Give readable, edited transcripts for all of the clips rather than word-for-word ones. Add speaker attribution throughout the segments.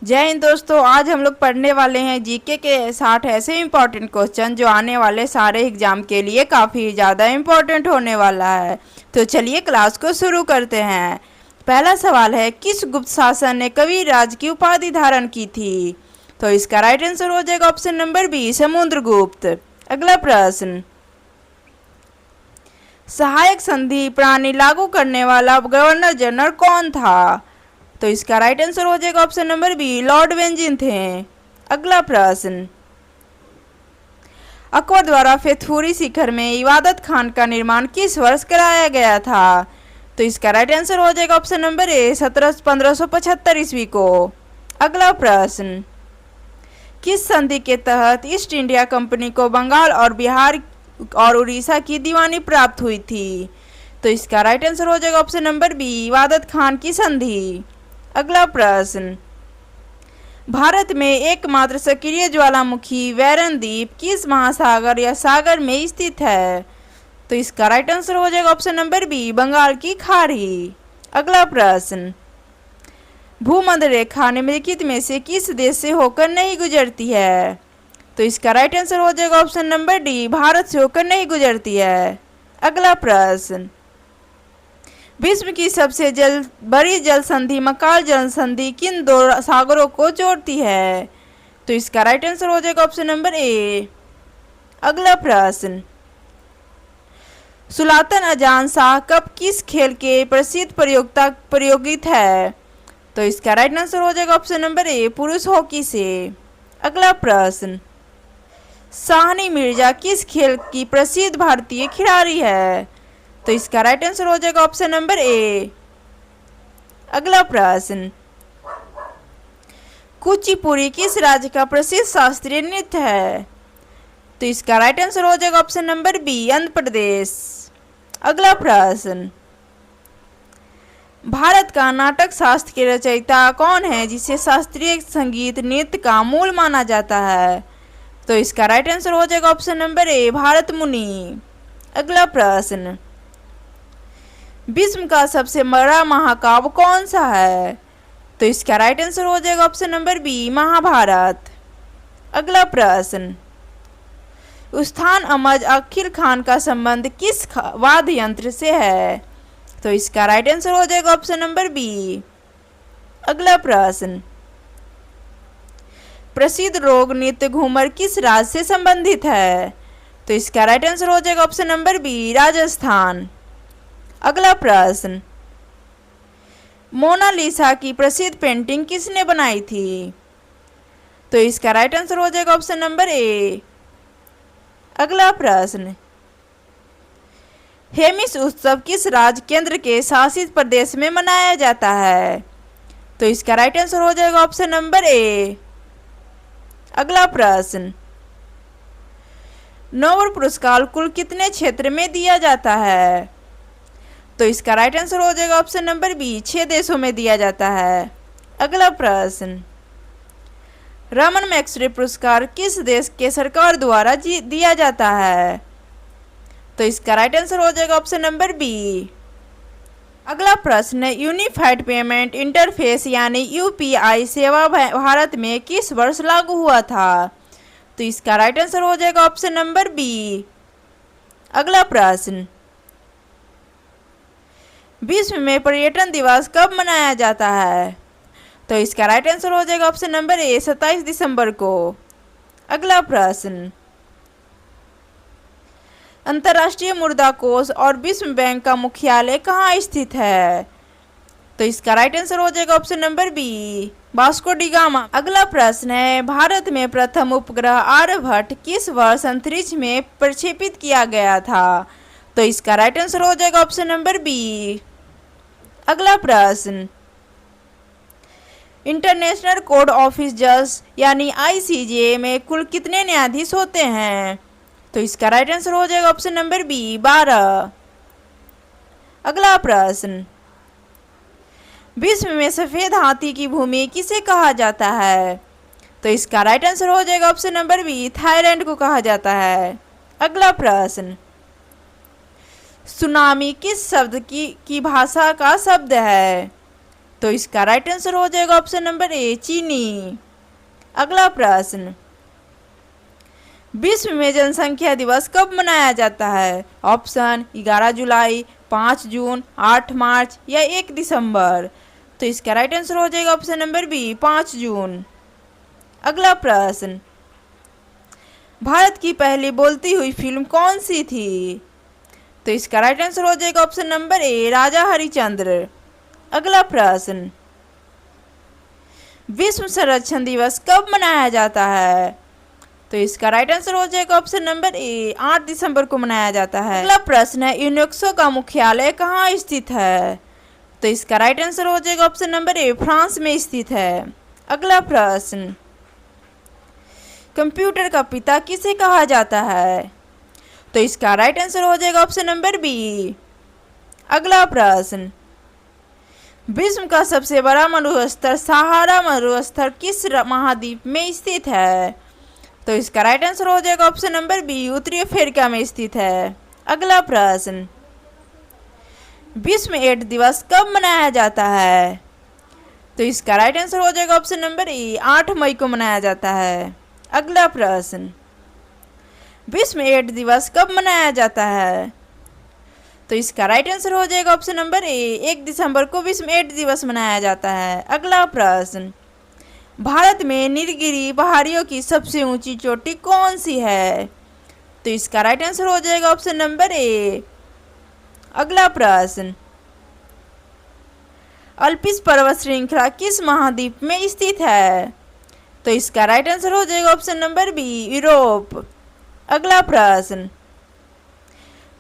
Speaker 1: जय हिंद दोस्तों। आज हम लोग पढ़ने वाले हैं जीके के 60 ऐसे इंपॉर्टेंट क्वेश्चन जो आने वाले सारे एग्जाम के लिए काफ़ी ज़्यादा इंपॉर्टेंट होने वाला है। तो चलिए क्लास को शुरू करते हैं। पहला सवाल है, किस गुप्त शासक ने कविराज की उपाधि धारण की थी? तो इसका राइट आंसर हो जाएगा ऑप्शन नंबर बी, समुद्रगुप्त। अगला प्रश्न, सहायक संधि प्रणाली लागू करने वाला गवर्नर जनरल कौन था? तो इसका राइट आंसर हो जाएगा ऑप्शन नंबर बी, लॉर्ड वेंजिन थे। अगला प्रश्न, अकबर द्वारा फेथुरी शिखर में इबादत खान का निर्माण किस वर्ष कराया गया था? तो इसका राइट आंसर हो जाएगा ऑप्शन नंबर ए, 1575 ईस्वी को। अगला प्रश्न, किस संधि के तहत ईस्ट इंडिया कंपनी को बंगाल और बिहार और उड़ीसा की दीवानी प्राप्त हुई थी? तो इसका राइट आंसर हो जाएगा ऑप्शन नंबर बी, इबादत खान की संधि। अगला प्रश्न, भारत में एकमात्र सक्रिय ज्वालामुखी वैरण द्वीप किस महासागर या सागर में स्थित है? तो इसका राइट आंसर हो जाएगा ऑप्शन नंबर बी, बंगाल की खाड़ी। अगला प्रश्न, भूमध्य रेखा निम्नलिखित में से किस देश से होकर नहीं गुजरती है? तो इसका राइट आंसर हो जाएगा ऑप्शन नंबर डी, भारत से होकर नहीं गुजरती है। अगला प्रश्न, विश्व की सबसे बड़ी जल संधि मकाल जल संधि किन दो सागरों को जोड़ती है? तो इसका राइट आंसर हो जाएगा ऑप्शन नंबर ए। अगला प्रश्न, सुल्तान अजान शाह कप किस खेल के प्रसिद्ध प्रयोगित है? तो इसका राइट आंसर हो जाएगा ऑप्शन नंबर ए, पुरुष हॉकी से। अगला प्रश्न, साहनी मिर्जा किस खेल की प्रसिद्ध भारतीय खिलाड़ी है? तो इसका राइट आंसर हो जाएगा ऑप्शन नंबर ए। अगला प्रश्न, कुचिपुड़ी किस राज्य का प्रसिद्ध शास्त्रीय नृत्य है? तो इसका राइट आंसर हो जाएगा option number B, Andhra Pradesh. अगला प्रश्न, भारत का नाटक शास्त्र के रचयिता कौन है जिसे शास्त्रीय संगीत नृत्य का मूल माना जाता है? तो इसका राइट आंसर हो जाएगा ऑप्शन नंबर ए, भारत मुनि। अगला प्रश्न, विश्व का सबसे बड़ा महाकाव्य कौन सा है? तो इसका राइट आंसर हो जाएगा ऑप्शन नंबर बी, महाभारत। अगला प्रश्न, उस्ताद अहमद अकील खान का संबंध किस वाद्य यंत्र से है? तो इसका राइट आंसर हो जाएगा ऑप्शन नंबर बी। अगला प्रश्न, प्रसिद्ध लोक नृत्य घूमर किस राज्य से संबंधित है? तो इसका राइट आंसर हो जाएगा ऑप्शन नंबर बी, राजस्थान। अगला प्रश्न, मोनालिसा की प्रसिद्ध पेंटिंग किसने बनाई थी? तो इसका राइट आंसर हो जाएगा ऑप्शन नंबर ए। अगला प्रश्न, हेमिस उत्सव किस राज्य केंद्र के शासित प्रदेश में मनाया जाता है? तो इसका राइट आंसर हो जाएगा ऑप्शन नंबर ए। अगला प्रश्न, नोबेल पुरस्कार कुल कितने क्षेत्र में दिया जाता है? तो इसका राइट आंसर हो जाएगा ऑप्शन नंबर बी, 6 देशों में दिया जाता है। अगला प्रश्न, रमन मैक्सवे पुरस्कार किस देश के सरकार द्वारा दिया जाता है? तो इसका राइट आंसर हो जाएगा ऑप्शन नंबर बी। अगला प्रश्न, यूनिफाइड पेमेंट इंटरफेस यानी यूपीआई सेवा भारत में किस वर्ष लागू हुआ था? तो इसका राइट आंसर हो जाएगा ऑप्शन नंबर बी। अगला प्रश्न, विश्व में पर्यटन दिवस कब मनाया जाता है? तो इसका राइट आंसर हो जाएगा ऑप्शन नंबर ए, 27 दिसंबर को। अगला प्रश्न, अंतर्राष्ट्रीय मुद्रा कोष और विश्व बैंक का मुख्यालय कहाँ स्थित है? तो इसका राइट आंसर हो जाएगा option number B, Vasco da Gama. अगला प्रश्न है, भारत में प्रथम उपग्रह आर्यभट्ट किस वर्ष अंतरिक्ष में प्रक्षेपित किया गया था? तो इसका राइट आंसर हो जाएगा ऑप्शन नंबर बी। अगला प्रश्न, इंटरनेशनल कोर्ट ऑफ जस्टिस यानी आईसीजे में कुल कितने न्यायाधीश होते हैं? तो इसका राइट आंसर हो जाएगा ऑप्शन नंबर बी, 12। अगला प्रश्न, विश्व में सफेद हाथी की भूमि किसे कहा जाता है? तो इसका राइट आंसर हो जाएगा ऑप्शन नंबर बी, थाईलैंड को कहा जाता है। अगला प्रश्न, सुनामी किस शब्द की भाषा का शब्द है? तो इसका राइट आंसर हो जाएगा ऑप्शन नंबर ए चीनी। अगला प्रश्न, विश्व में जनसंख्या दिवस कब मनाया जाता है? ऑप्शन 11 जुलाई, 5 जून, 8 मार्च या 1 दिसंबर। तो इसका राइट आंसर हो जाएगा ऑप्शन नंबर बी 5 जून। अगला प्रश्न, भारत की पहली बोलती हुई फिल्म कौन सी थी? तो इसका राइट आंसर हो जाएगा ऑप्शन नंबर ए राजा हरिश्चंद्र। अगला प्रश्न, विश्व संरक्षण दिवस कब मनाया जाता है? तो इसका राइट आंसर हो जाएगा ऑप्शन नंबर ए 8 दिसंबर को मनाया जाता है। अगला प्रश्न है, यूनेस्को का मुख्यालय कहाँ स्थित है? तो इसका राइट आंसर हो जाएगा ऑप्शन नंबर ए फ्रांस में स्थित है। अगला प्रश्न, कंप्यूटर का पिता किसे कहा जाता है? तो इसका राइट आंसर हो जाएगा ऑप्शन नंबर बी। अगला प्रश्न, विश्व का सबसे बड़ा मरुस्थल सहारा मरुस्थल किस महाद्वीप में स्थित है? तो इसका राइट आंसर हो जाएगा ऑप्शन नंबर बी उत्तरी अफ्रीका में स्थित है। अगला प्रश्न, विश्व एड्स दिवस कब मनाया जाता है? तो इसका राइट आंसर हो जाएगा ऑप्शन नंबर ए 8 मई को मनाया जाता है। अगला प्रश्न, विश्व एड्स दिवस कब मनाया जाता है? तो इसका राइट आंसर हो जाएगा ऑप्शन नंबर ए 1 दिसंबर को विश्व एड्स दिवस मनाया जाता है। अगला प्रश्न, भारत में नीलगिरी पहाड़ियों की सबसे ऊंची चोटी कौन सी है? तो इसका राइट आंसर हो जाएगा ऑप्शन नंबर ए। अगला प्रश्न, अल्प्स पर्वत श्रृंखला किस महाद्वीप में स्थित है? तो इसका राइट आंसर हो जाएगा ऑप्शन नंबर बी यूरोप। अगला प्रश्न,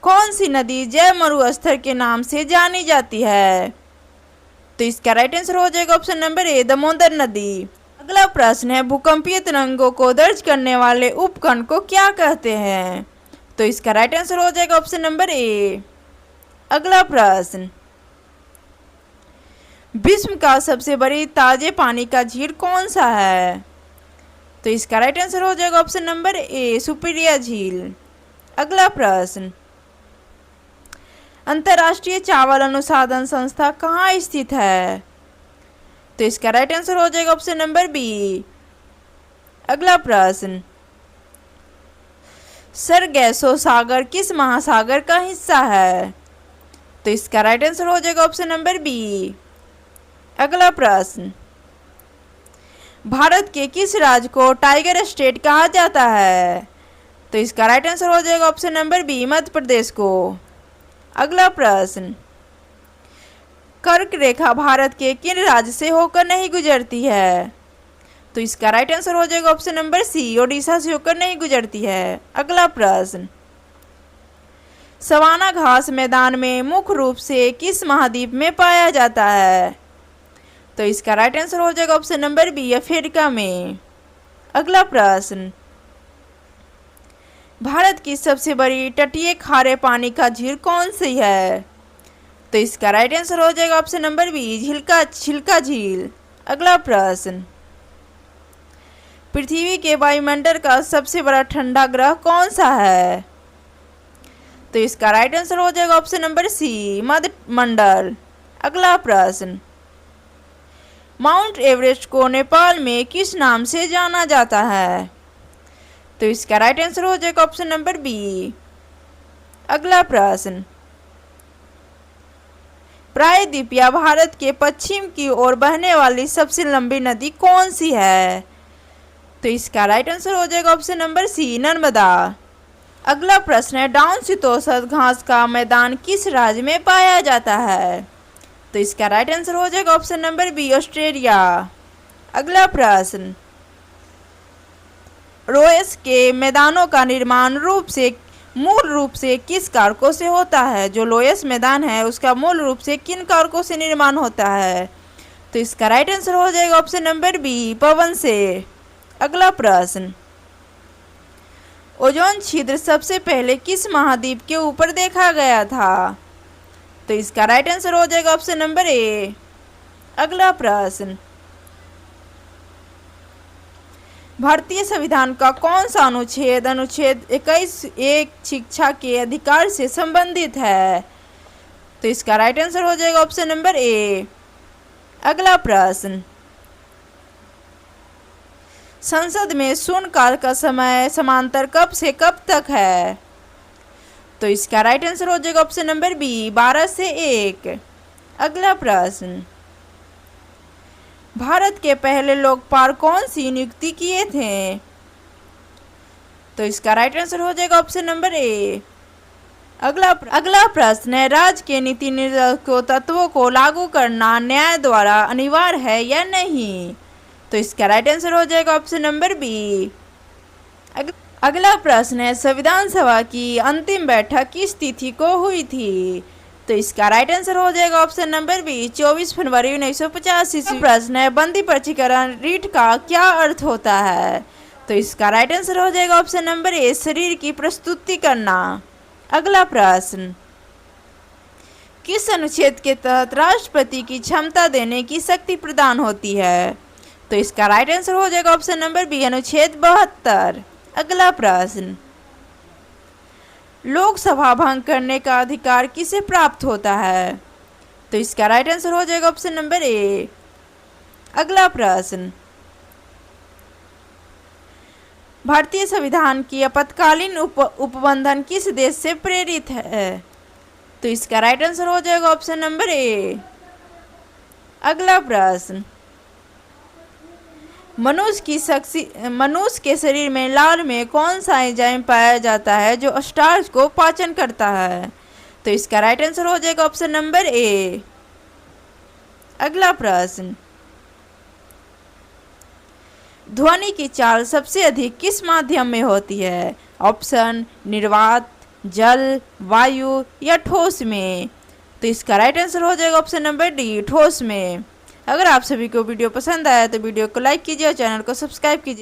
Speaker 1: कौन सी नदी जैव मरुस्थल के नाम से जानी जाती है? तो इसका राइट आंसर हो जाएगा ऑप्शन नंबर ए दामोदर नदी। अगला प्रश्न है, भूकंपीय तरंगों को दर्ज करने वाले उपकरण को क्या कहते हैं? तो इसका राइट आंसर हो जाएगा ऑप्शन नंबर ए। अगला प्रश्न, विश्व का सबसे बड़ी ताजे पानी का झील कौन सा है? तो इसका राइट आंसर हो जाएगा ऑप्शन नंबर ए सुपीरिया झील। अगला प्रश्न, अंतर्राष्ट्रीय चावल अनुसंधान संस्था कहाँ स्थित है? तो इसका राइट आंसर हो जाएगा ऑप्शन नंबर बी। अगला प्रश्न, सरगैसो सागर किस महासागर का हिस्सा है? तो इसका राइट आंसर हो जाएगा ऑप्शन नंबर बी। अगला प्रश्न, भारत के किस राज्य को टाइगर स्टेट कहा जाता है? तो इसका राइट आंसर हो जाएगा option number B Madhya Pradesh को। अगला प्रश्न, कर्क रेखा भारत के किन राज्य से होकर नहीं गुजरती है? तो इसका राइट आंसर हो जाएगा ऑप्शन नंबर सी ओडिशा से होकर नहीं गुजरती है। अगला प्रश्न, सवाना घास मैदान में मुख्य रूप से किस महाद्वीप में पाया जाता है? तो इसका राइट आंसर हो जाएगा ऑप्शन नंबर बी अफ्रीका में। अगला प्रश्न, भारत की सबसे बड़ी तटीय खारे पानी का झील कौन सी है? तो इसका राइट आंसर हो जाएगा ऑप्शन नंबर बी छिलका झील। अगला प्रश्न, पृथ्वी के वायुमंडल का सबसे बड़ा ठंडा ग्रह कौन सा है? तो इसका राइट आंसर हो जाएगा ऑप्शन नंबर सी मध्य मंडल। अगला प्रश्न, माउंट एवरेस्ट को नेपाल में किस नाम से जाना जाता है? तो इसका राइट आंसर हो जाएगा ऑप्शन नंबर बी। अगला प्रश्न, प्रायद्वीपीय भारत के पश्चिम की ओर बहने वाली सबसे लंबी नदी कौन सी है? तो इसका राइट आंसर हो जाएगा ऑप्शन नंबर सी नर्मदा। अगला प्रश्न है, डाउन शीतोष्ण घास का मैदान किस राज्य में पाया जाता है? तो इसका राइट आंसर हो जाएगा ऑप्शन नंबर बी ऑस्ट्रेलिया। अगला प्रश्न, रोएस के मैदानों का निर्माण मूल रूप से किस कारकों से होता है? जो लोएस मैदान है उसका मूल रूप से किन कारकों से निर्माण होता है? तो इसका राइट आंसर हो जाएगा ऑप्शन नंबर बी पवन से। अगला प्रश्न, ओजोन छिद्र सबसे पहले किस महाद्वीप के ऊपर देखा गया था? तो इसका राइट आंसर हो जाएगा ऑप्शन नंबर ए। अगला प्रश्न, भारतीय संविधान का कौन सा अनुच्छेद 21 एक शिक्षा के अधिकार से संबंधित है? तो इसका राइट आंसर हो जाएगा ऑप्शन नंबर ए। अगला प्रश्न, संसद में शून्यकाल का समय समांतर कब से कब तक है? तो इसका राइट आंसर हो जाएगा ऑप्शन नंबर बी, 12 से 1। अगला प्रश्न, भारत के पहले लोकपाल कौन सी नियुक्ति किए थे? तो इसका राइट आंसर हो जाएगा ऑप्शन नंबर ए। अगला प्रश्न है, राज्य के नीति निर्देशक तत्वों को लागू करना न्याय द्वारा अनिवार्य है या नहीं? तो इसका राइट आंसर हो जाएगा ऑप्शन नंबर बी। अगला प्रश्न है, संविधान सभा की अंतिम बैठक किस तिथि को हुई थी? तो इसका राइट आंसर हो जाएगा ऑप्शन नंबर बी, 24 फरवरी 1950 ईस्वी। प्रश्न है, बंदी प्रचिकरण रीट का क्या अर्थ होता है? तो इसका राइट आंसर हो जाएगा ऑप्शन नंबर ए, शरीर की प्रस्तुति करना। अगला प्रश्न, किस अनुच्छेद के तहत राष्ट्रपति की क्षमता देने की शक्ति प्रदान होती है? तो इसका राइट आंसर हो जाएगा ऑप्शन नंबर बी, अनुच्छेद 72। अगला प्रश्न, लोकसभा भंग करने का अधिकार किसे प्राप्त होता है? तो इसका राइट आंसर हो जाएगा ऑप्शन नंबर ए। अगला प्रश्न, भारतीय संविधान की आपातकालीन उपबंधन किस देश से प्रेरित है? तो इसका राइट आंसर हो जाएगा ऑप्शन नंबर ए। अगला प्रश्न, मनुष्य के शरीर में लार में कौन सा एंजाइम पाया जाता है जो स्टार्च को पाचन करता है? तो इसका राइट आंसर हो जाएगा ऑप्शन नंबर ए। अगला प्रश्न, ध्वनि की चाल सबसे अधिक किस माध्यम में होती है? ऑप्शन, निर्वात, जल, वायु या ठोस में? तो इसका राइट आंसर हो जाएगा ऑप्शन नंबर डी, ठोस में। अगर आप सभी को वीडियो पसंद आया तो वीडियो को लाइक कीजिए और चैनल को सब्सक्राइब कीजिए।